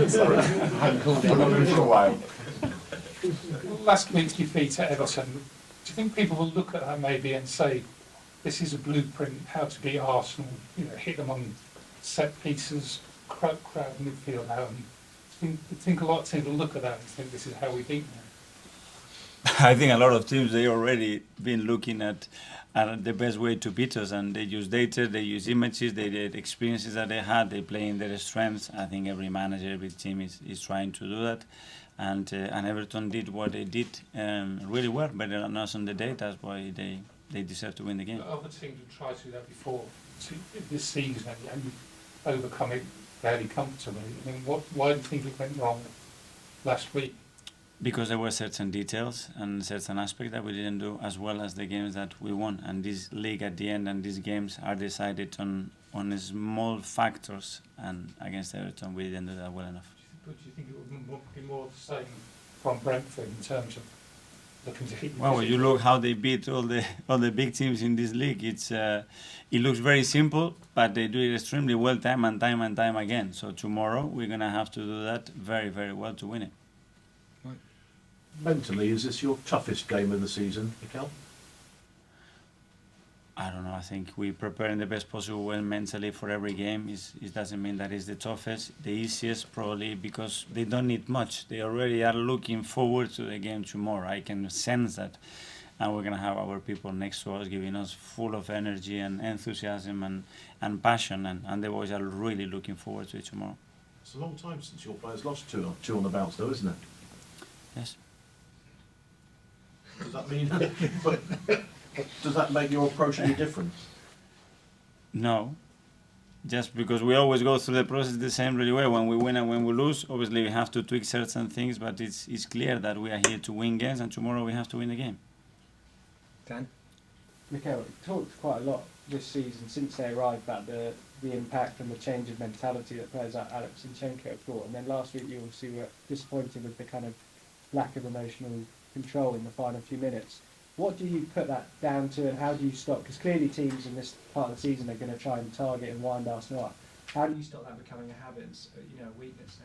Sorry, I hadn't called it for a while. Last week's defeat at Everton, do you think people will look at that maybe and say, this is a blueprint how to beat Arsenal, hit them on set pieces, crowd midfield out, and I think a lot of teams will look at that and think this is how we beat them. I think a lot of teams, they already been looking at the best way to beat us, and they use data, they use images, they did experiences that they had, they play in their strengths. I think every manager, every team is trying to do that, and Everton did what they did really well, better than us on the day. That's why they deserve to win the game. But other teams have tried to do that before this season and overcome it fairly comfortably. I mean, why do you think it went wrong last week? Because there were certain details and certain aspects that we didn't do as well as the games that we won. And this league at the end and these games are decided on small factors. And against Everton, we didn't do that well enough. But do you think it would be more the same from Brentford in terms of looking to hit? Well, when you look how they beat all the big teams in this league, it looks very simple, but they do it extremely well time and time again. So tomorrow we're gonna have to do that very, very well to win it. Mentally, is this your toughest game of the season, Mikel? I don't know. I think we prepare in the best possible way mentally for every game. It doesn't mean that it's the toughest, the easiest, probably because they don't need much. They already are looking forward to the game tomorrow. I can sense that, and we're gonna have our people next to us, giving us full of energy and enthusiasm and passion, and the boys are really looking forward to it tomorrow. It's a long time since your players lost two on the bounce, though, isn't it? Yes. Does that mean? But does that make your approach any different? No. Just because we always go through the process the same really well. When we win and when we lose, obviously we have to tweak certain things, but it's clear that we are here to win games, and tomorrow we have to win the game. Dan? Mikel, talked quite a lot this season since they arrived about the impact and the change of mentality that players like Alex Zinchenko have brought. And then last week you obviously were disappointed with the kind of lack of emotional control in the final few minutes. What do you put that down to, and how do you stop? Because clearly teams in this part of the season are going to try and target and wind Arsenal up. How do you stop that becoming a habit, a weakness?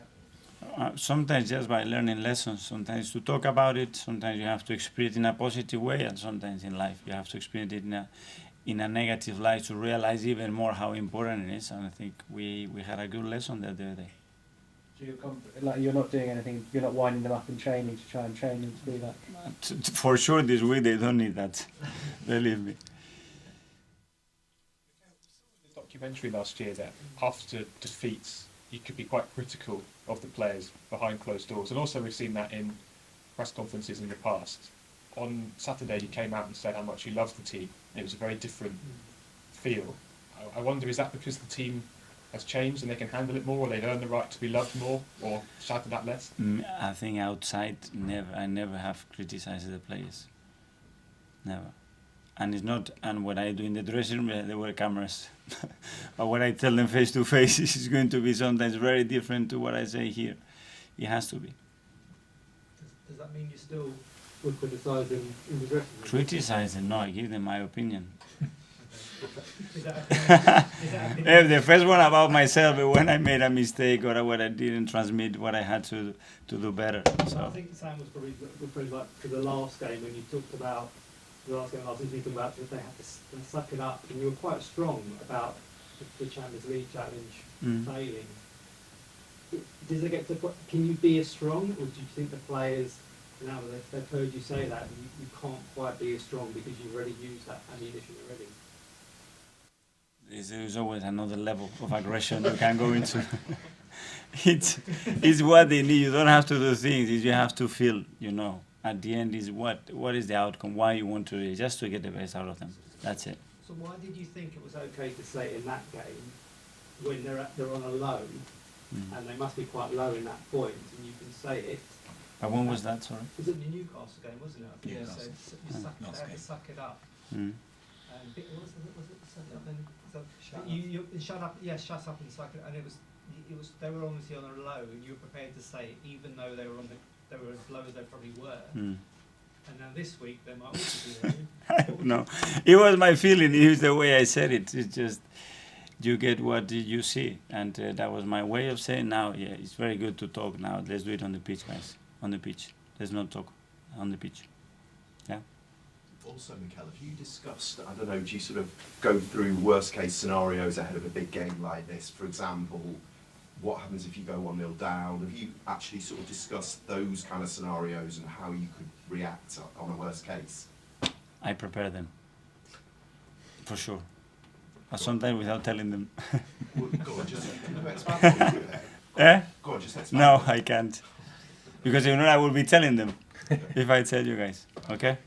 Sometimes just by learning lessons. Sometimes to talk about it. Sometimes you have to experience it in a positive way, and sometimes in life you have to experience it in a negative light to realize even more how important it is. And I think we had a good lesson there the other day. So you're not doing anything, you're not winding them up in training to try and train them to do that? For sure this week they don't need that, believe me. The documentary last year that after defeats you could be quite critical of the players behind closed doors, and also we've seen that in press conferences in the past. On Saturday you came out and said how much you loved the team. It was a very different feel. I wonder, is that because the team has changed and they can handle it more, or they've earned the right to be loved more, or shouted at less? I think outside, I never have criticized the players. Never. And it's not, and what I do in the dressing room, there were cameras. But what I tell them face to face is going to be sometimes very different to what I say here. It has to be. Does that mean you still would criticise them in the dressing room? Criticize them? No, I give them my opinion. Is that The first one about myself, when I made a mistake or when I didn't transmit what I had to do better. So I think Sam was probably referring like to the last game when you talked about the last game last week, talking about that they had to suck it up, and you were quite strong about the Champions League challenge failing. Does it get to can you be as strong, or do you think the players now that they've heard you say that you can't quite be as strong because you've already used that ammunition already? There's always another level of aggression you can go into. It's what they need. You don't have to do things. You have to feel, At the end is what is the outcome, why you want to do it, just to get the best out of them. That's it. So why did you think it was okay to say in that game, when they're on a low, and they must be quite low in that point, and you can say it? But when was that, sorry? It was in the Newcastle game, wasn't it? I think Yeah, so you had to suck it up. Mm. Was it suck it up then? You shut up, shut up and suck it. And it was they were obviously on a low, and you were prepared to say it, even though they were as low as they probably were. And now this week they might also be low. I don't know. It was my feeling. It was the way I said it. It's just you get what you see, and that was my way of saying. Now, yeah, it's very good to talk. Now, let's do it on the pitch, guys. On the pitch. Let's not talk on the pitch. Yeah. Also, Mikel, have you discussed, I don't know, do you sort of go through worst case scenarios ahead of a big game like this? For example, what happens if you go 1-0 down? Have you actually sort of discussed those kind of scenarios and how you could react on a worst case? I prepare them. For sure. Sometimes without telling them. Well, go on, just expand on it. Eh? Go on, just expand. No, I can't. Because if not, I will be telling them if I tell you guys. Okay?